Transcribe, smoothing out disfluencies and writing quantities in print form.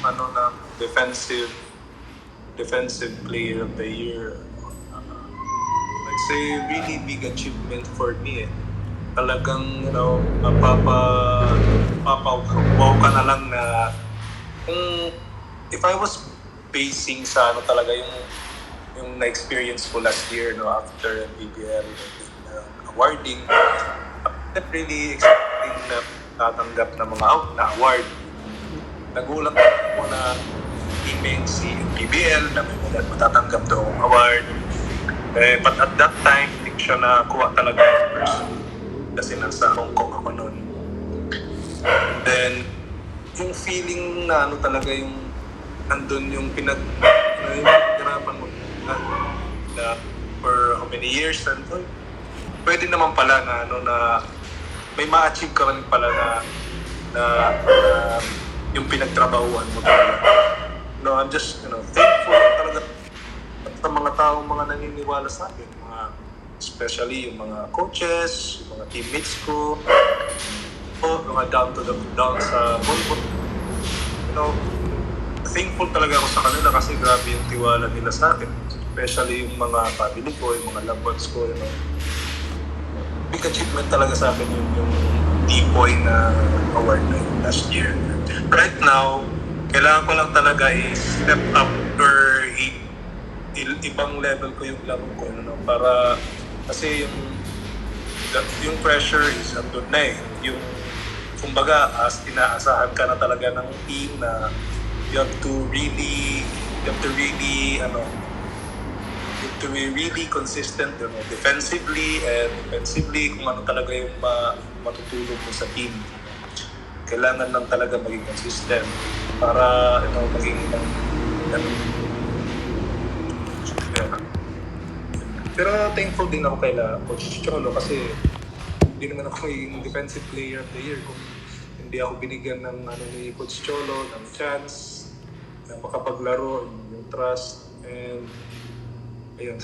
ng defensive player of the year. I'd say really big achievement for me eh. Talagang, mapapawaw ka na lang na kung if I was basing sa talaga yung na-experience ko last year after PBL awarding, I'm not really expecting na tatanggap na mga award. Nagulat ako na email si PBL na may matatanggap daw ang award. But at that time, hindi ko siya nakuha talaga in person kasi nasa Hong Kong ako noon. Then, yung feeling na talaga yung nandun yung pinaghirapan mo na for how many years and pwede naman pala na may ma-achieve ka rin pala na yung pinagtrabahuan mo talaga. I'm just thankful talaga sa mga taong mga naniniwala sa akin, especially yung mga coaches, yung mga teammates ko, mga down sa volleyball. Thankful talaga ako sa kanila kasi grabe yung tiwala nila sa akin. Especially yung mga family ko, yung mga loved ones ko. Big achievement talaga sa akin yung T-Boy na award na yun last year. Right now, kailangan ko lang talaga i-step up or ibang level ko yung laro ko. Para kasi yung pressure is andun na eh. Yung kumbaga, inaasahan ka na talaga ng team na you have to be really consistent defensively and offensively kung ano talaga yung matutulong mo sa team. Kailangan lang talaga maging consistent para maging Pero thankful din ako kay Coach Cholo kasi hindi naman ako yung defensive player of the year kung hindi ako binigyan ng ni Coach Cholo ng chance na makapaglaro, yung trust, and ayun.